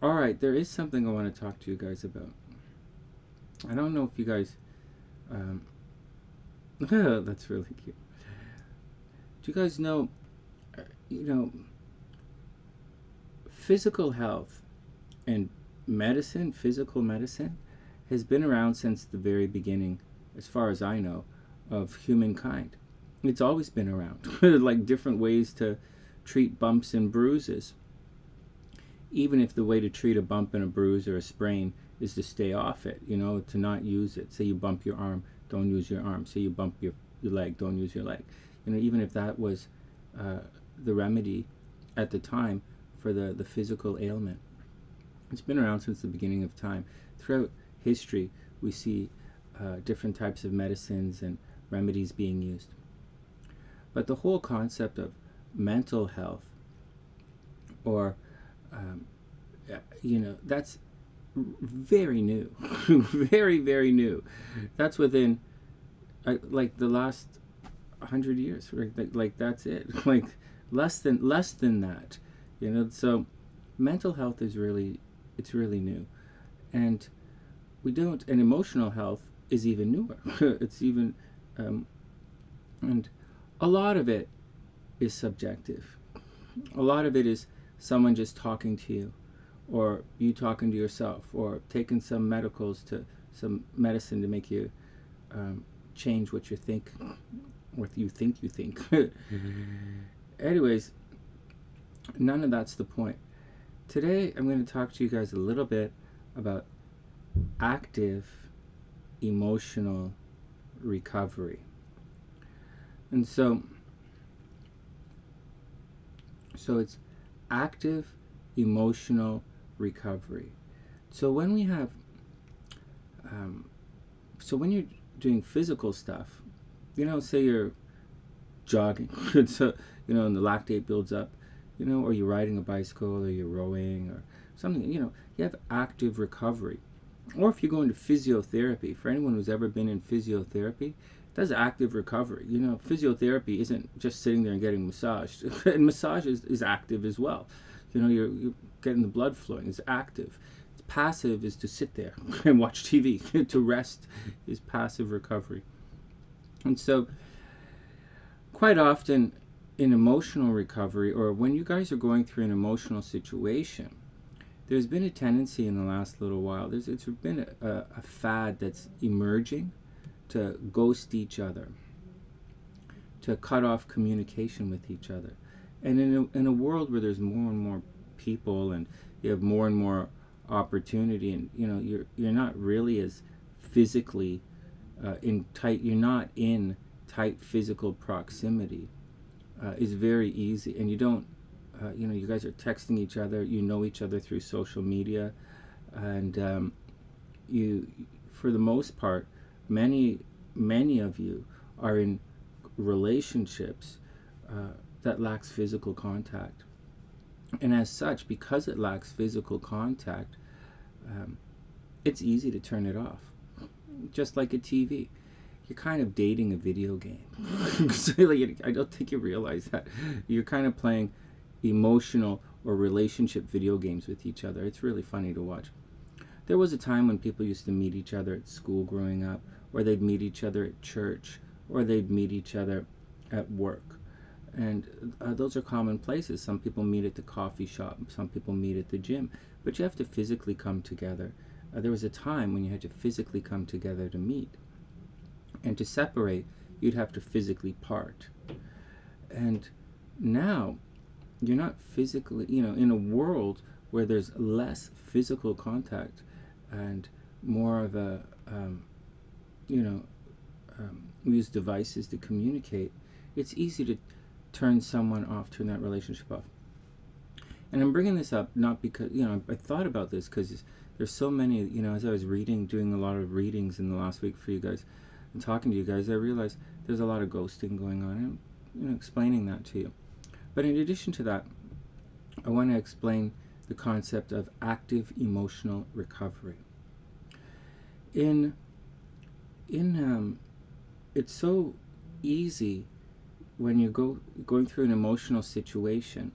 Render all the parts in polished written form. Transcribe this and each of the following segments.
Alright, there is something I want to talk to you guys about. I don't know if you guys... that's really cute. Do you guys know, you know, physical health and medicine, physical medicine, has been around since the very beginning, as far as I know, of humankind. It's always been around, like different ways to treat bumps and bruises. Even if the way to treat a bump and a bruise or a sprain is to stay off it, you know, to not use it. Say you bump your arm, don't use your arm. Say you bump your leg, don't use your leg. You know, even if that was the remedy at the time for the physical ailment. It's been around since the beginning of time. Throughout history, we see different types of medicines and remedies being used. But the whole concept of mental health, or you know, that's very new. Very, very new. That's within like the last 100 years, right? Like that's it. Like less than that, you know. So mental health is really, it's really new. And we don't, and emotional health is even newer. It's even and a lot of it is subjective. A lot of it is someone just talking to you, or you talking to yourself, or taking some some medicine to make you change what you think, what you think you think. Anyways, none of that's the point. Today I'm going to talk to you guys a little bit about active emotional recovery. And so it's active emotional recovery. So when we have so when you're doing physical stuff, you know, say you're jogging, so you know, and the lactate builds up, you know, or you're riding a bicycle, or you're rowing, or something, you know, you have active recovery. Or if you go into physiotherapy, for anyone who's ever been in physiotherapy, that's active recovery. You know, physiotherapy isn't just sitting there and getting massaged. And massage is active as well. You know, you're getting the blood flowing. It's active. It's passive is to sit there and watch TV. To rest is passive recovery. And so quite often in emotional recovery, or when you guys are going through an emotional situation, there's been a tendency in the last little while, it's been a fad that's emerging to ghost each other, to cut off communication with each other. And in a world where there's more and more people, and you have more and more opportunity, and you know, you're not really as physically you're not in tight physical proximity, is very easy. And you don't you know, you guys are texting each other, you know each other through social media, and you, for the most part, many of you are in relationships that lacks physical contact. And as such, because it lacks physical contact, it's easy to turn it off. Just like a TV. You're kind of dating a video game. I don't think you realize that. You're kind of playing emotional or relationship video games with each other. It's really funny to watch. There was a time when people used to meet each other at school growing up, or they'd meet each other at church, or they'd meet each other at work. And those are common places. Some people meet at the coffee shop, some people meet at the gym, but you have to physically come together. There was a time when you had to physically come together to meet. And to separate, you'd have to physically part. And now, you're not physically, you know, in a world where there's less physical contact and more of a, you know, we use devices to communicate, it's easy to turn someone off, turn that relationship off. And I'm bringing this up not because, you know, I thought about this because there's so many, you know, as I was reading, doing a lot of readings in the last week for you guys, and talking to you guys, I realized there's a lot of ghosting going on, and, you know, explaining that to you. But in addition to that, I want to explain the concept of active emotional recovery. It's so easy when you're going through an emotional situation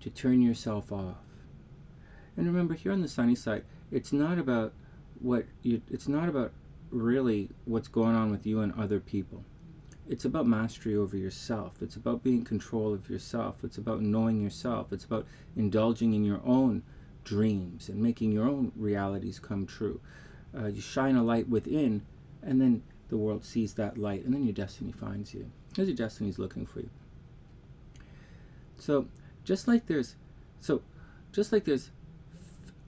to turn yourself off. And remember, here on the sunny side, it's not about it's not about really what's going on with you and other people. It's about mastery over yourself. It's about being in control of yourself. It's about knowing yourself. It's about indulging in your own dreams and making your own realities come true. You shine a light within, and then the world sees that light, and then your destiny finds you. Because your destiny is looking for you. So just like there's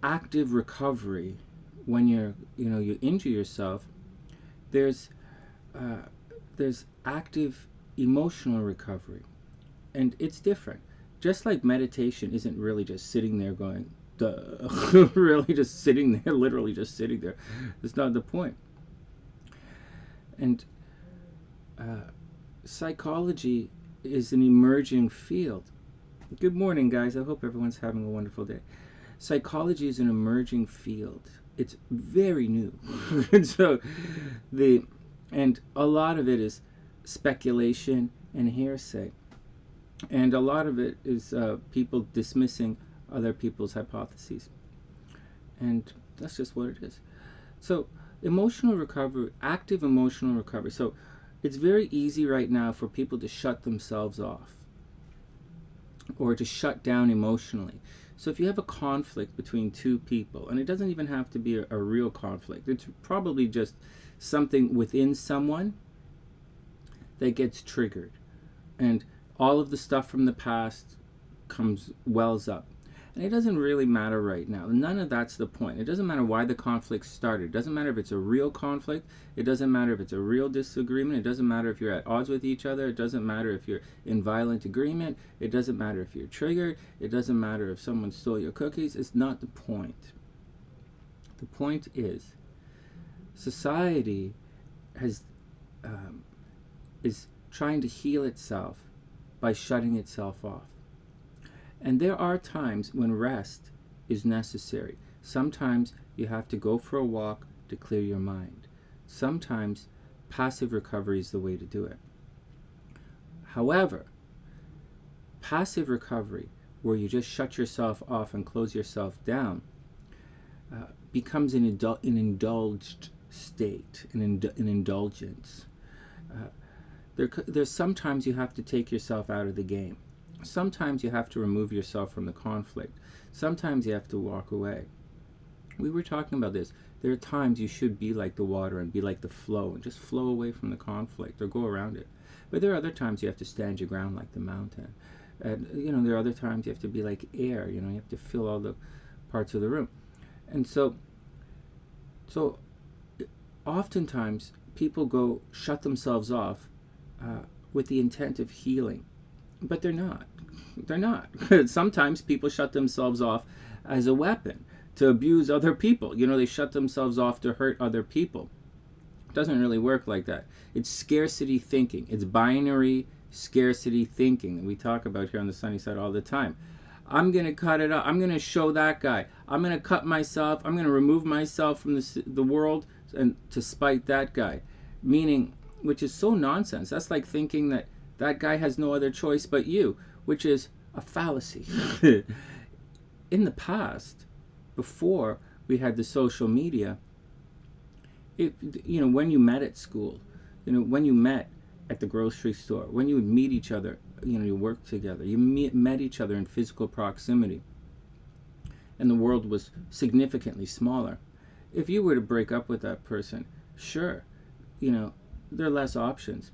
active recovery when you injure yourself, there's active emotional recovery, and it's different. Just like meditation isn't really just sitting there going, duh, really just sitting there, literally just sitting there. That's not the point. And psychology is an emerging field. Good morning, guys. I hope everyone's having a wonderful day. Psychology is an emerging field. It's very new. And a lot of it is speculation and hearsay. And a lot of it is people dismissing other people's hypotheses. And that's just what it is. So emotional recovery, active emotional recovery. So it's very easy right now for people to shut themselves off or to shut down emotionally. So if you have a conflict between two people, and it doesn't even have to be a real conflict, it's probably just something within someone that gets triggered, and all of the stuff from the past wells up. And it doesn't really matter right now. None of that's the point. It doesn't matter why the conflict started. It doesn't matter if it's a real conflict. It doesn't matter if it's a real disagreement. It doesn't matter if you're at odds with each other. It doesn't matter if you're in violent agreement. It doesn't matter if you're triggered. It doesn't matter if someone stole your cookies. It's not the point. The point is, society is trying to heal itself by shutting itself off. And there are times when rest is necessary. Sometimes you have to go for a walk to clear your mind. Sometimes passive recovery is the way to do it. However, passive recovery, where you just shut yourself off and close yourself down, becomes an indulged state, an indulgence. There's sometimes you have to take yourself out of the game. Sometimes you have to remove yourself from the conflict. Sometimes you have to walk away. We were talking about this. There are times you should be like the water and be like the flow and just flow away from the conflict or go around it. But there are other times you have to stand your ground like the mountain. And there are other times you have to be like air. You have to fill all the parts of the room. And so oftentimes people go shut themselves off with the intent of healing. But they're not. They're not. Sometimes people shut themselves off as a weapon to abuse other people. They shut themselves off to hurt other people. It doesn't really work like that. It's scarcity thinking. It's binary scarcity thinking that we talk about here on the sunny side all the time. I'm going to cut it up. I'm going to show that guy. I'm going to cut myself. I'm going to remove myself from the world and to spite that guy. Meaning, which is so nonsense. That's like thinking that guy has no other choice but you, which is a fallacy. In the past, before we had the social media, when you met at school, when you met at the grocery store, when you would meet each other, you worked together, you met each other in physical proximity, and the world was significantly smaller. If you were to break up with that person, sure, there are less options.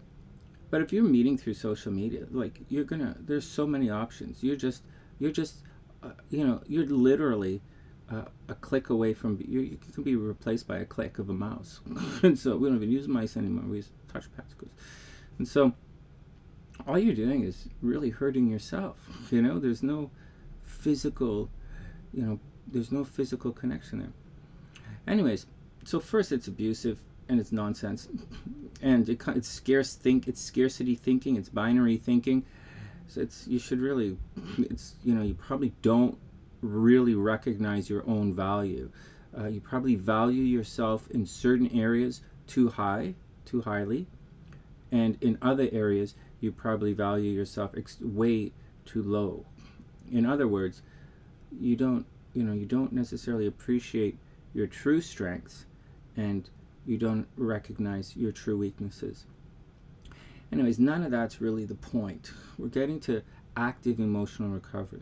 But if you're meeting through social media, there's so many options. You're literally a click away from, you can be replaced by a click of a mouse. And so we don't even use mice anymore. We use touchpads. And so all you're doing is really hurting yourself. There's no physical, there's no physical connection there. Anyways, so first it's abusive and it's nonsense. And it's scarcity thinking, it's binary thinking. So you probably don't really recognize your own value. You probably value yourself in certain areas too highly, and in other areas you probably value yourself way too low. In other words, you don't you don't necessarily appreciate your true strengths, and you don't recognize your true weaknesses. Anyways, none of that's really the point. We're getting to active emotional recovery.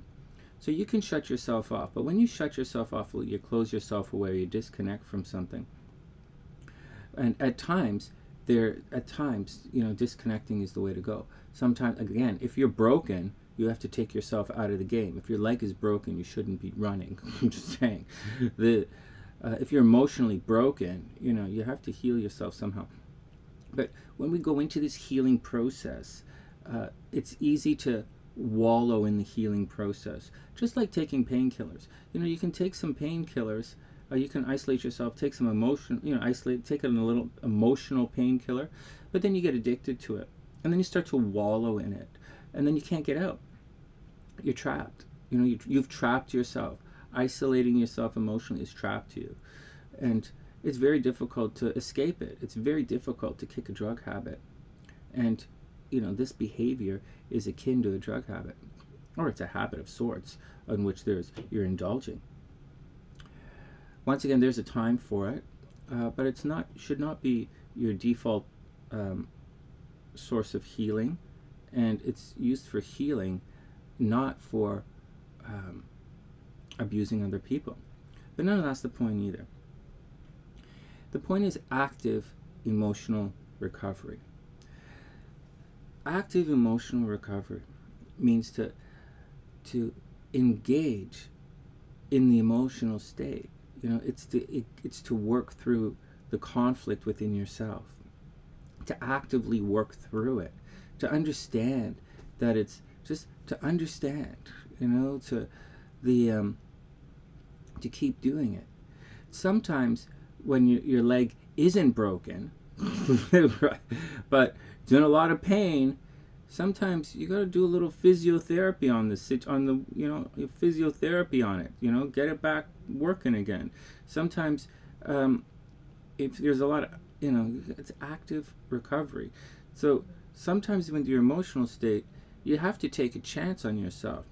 So you can shut yourself off, but when you shut yourself off, you close yourself away, you disconnect from something. And at times, disconnecting is the way to go. Sometimes, again, if you're broken, you have to take yourself out of the game. If your leg is broken, you shouldn't be running. I'm just saying. If you're emotionally broken, you have to heal yourself somehow. But when we go into this healing process, it's easy to wallow in the healing process. Just like taking painkillers. You can take some painkillers, you can isolate yourself, take some emotion, take a little emotional painkiller, but then you get addicted to it. And then you start to wallow in it. And then you can't get out. You're trapped. You've trapped yourself. Isolating yourself emotionally has trapped you. And it's very difficult to escape it. It's very difficult to kick a drug habit. And, this behavior is akin to a drug habit. Or it's a habit of sorts in which you're indulging. Once again, there's a time for it, but should not be your default source of healing, and it's used for healing, not for abusing other people. But none of that's the point either. The point is active emotional recovery. Active emotional recovery means to engage in the emotional state. It's to work through the conflict within yourself, to actively work through it, to understand that it's just to understand, to keep doing it. Sometimes when your leg isn't broken, but it's in a lot of pain, sometimes you got to do a little physiotherapy on physiotherapy on it. Get it back working again. Sometimes, if there's a lot of, it's active recovery. So sometimes with your emotional state, you have to take a chance on yourself.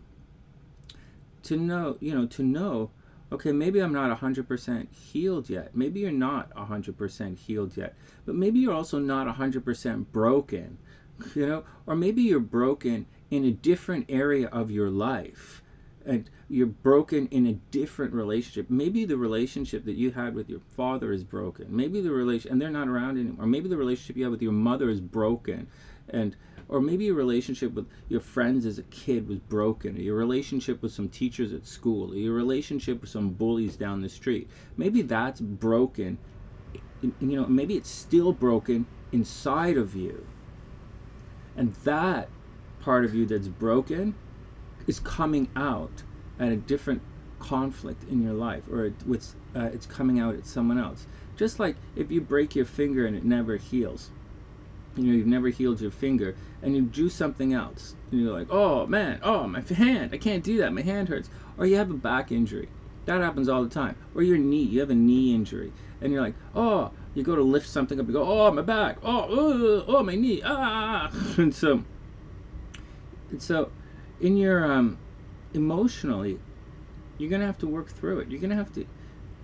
To know, okay, maybe I'm not 100% healed yet. Maybe you're not 100% healed yet, but maybe you're also not 100% broken. Or maybe you're broken in a different area of your life, and you're broken in a different relationship. Maybe the relationship that you had with your father is broken. Maybe and they're not around anymore. Maybe the relationship you had with your mother is broken, or maybe your relationship with your friends as a kid was broken, or your relationship with some teachers at school, or your relationship with some bullies down the street. Maybe that's broken. Maybe it's still broken inside of you. And that part of you that's broken is coming out at a different conflict in your life, or it's coming out at someone else. Just like if you break your finger and it never heals. You've never healed your finger, and you do something else, and you're like, oh man, oh my hand, I can't do that, my hand hurts. Or you have a back injury. That happens all the time. Or your knee, you have a knee injury, and you're like, oh, you go to lift something up, you go, oh, my back, oh my knee, ah. And so in your emotionally, you're gonna have to work through it. You're gonna have to,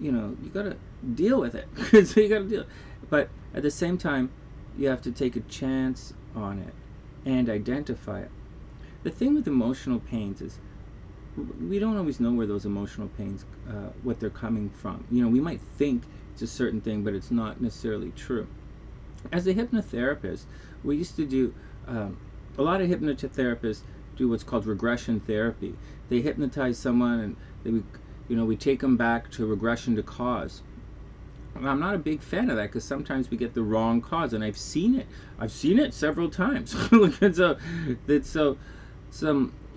you gotta deal with it. So you gotta deal. But at the same time, you have to take a chance on it and identify it. The thing with emotional pains is we don't always know where those emotional pains, what they're coming from. We might think it's a certain thing, but it's not necessarily true. As a hypnotherapist, we used to do, a lot of hypnotherapists do what's called regression therapy. They hypnotize someone, and we take them back to regression to cause. I'm not a big fan of that, because sometimes we get the wrong cause, and I've seen it several times.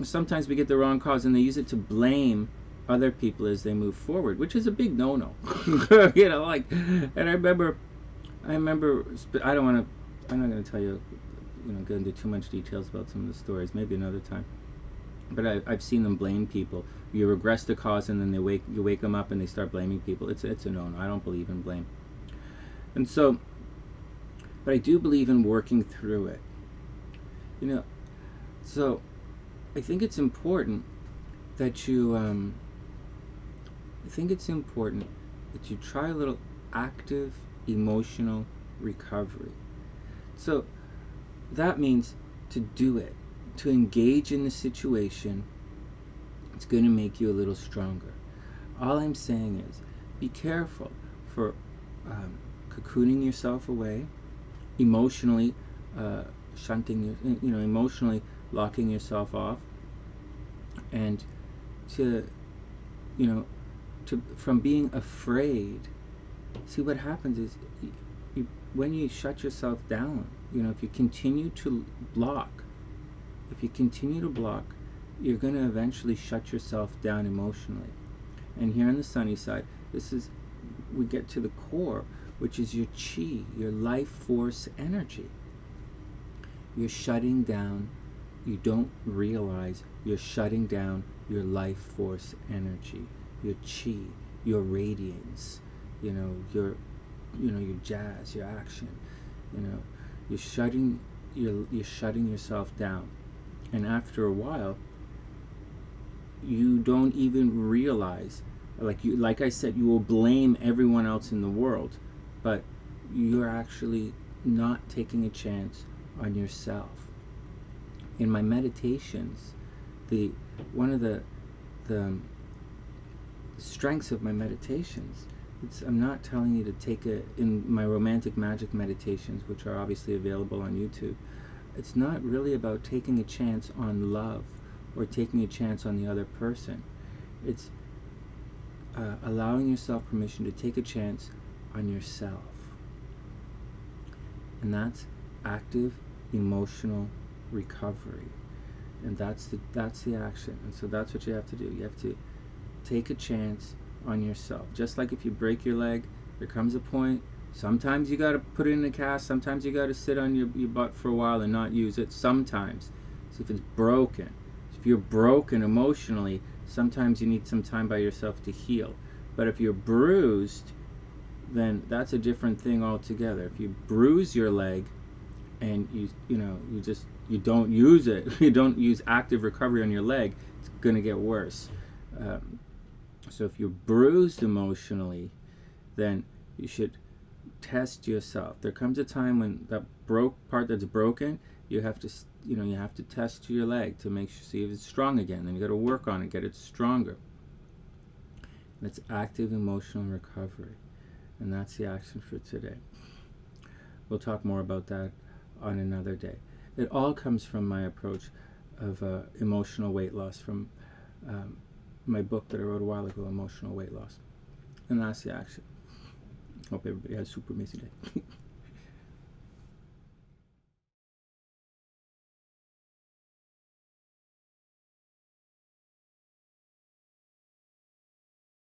Sometimes we get the wrong cause, and they use it to blame other people as they move forward, which is a big no-no. And I remember, I'm not going to tell you, go into too much details about some of the stories, maybe another time. But I've seen them blame people. You regress the cause, and then you wake them up and they start blaming people. It's a no-no. I don't believe in blame. And so, but I do believe in working through it. So I think it's important that you I think it's important that you try a little active emotional recovery. So that means to do it, to engage in the situation. It's going to make you a little stronger. All I'm saying is be careful for cocooning yourself away, emotionally shunting, emotionally locking yourself off, and to, from being afraid. See, what happens is when you shut yourself down, if you continue to block, you're going to eventually shut yourself down emotionally. And here on the sunny side, we get to the core, which is your chi, your life force energy. You're shutting down, you don't realize you're shutting down your life force energy, your chi, your radiance, your jazz, your action. You're shutting yourself down. And after a while, you don't even realize, like I said, you will blame everyone else in the world, but you're actually not taking a chance on yourself. In my meditations, one of the strengths of my meditations, I'm not telling you to take in my romantic magic meditations, which are obviously available on YouTube. It's not really about taking a chance on love or taking a chance on the other person. It's allowing yourself permission to take a chance on yourself. And that's active emotional recovery. And that's the action. And so that's what you have to do. You have to take a chance on yourself. Just like if you break your leg, there comes a point, sometimes you got to put it in a cast, sometimes you got to sit on your butt for a while and not use it. Sometimes. So if it's broken, if you're broken emotionally, sometimes you need some time by yourself to heal. But if you're bruised, then that's a different thing altogether. If you bruise your leg and you don't use it, you don't use active recovery on your leg, it's going to get worse. So if you're bruised emotionally, then you should test yourself. There comes a time when that part that's broken, you have to test your leg to make sure, see if it's strong again. Then you got to work on it, get it stronger. That's active emotional recovery, and that's the action for today. We'll talk more about that on another day. It all comes from my approach of emotional weight loss, from my book that I wrote a while ago, Emotional Weight Loss. And that's the action. Hope everybody has a super amazing day.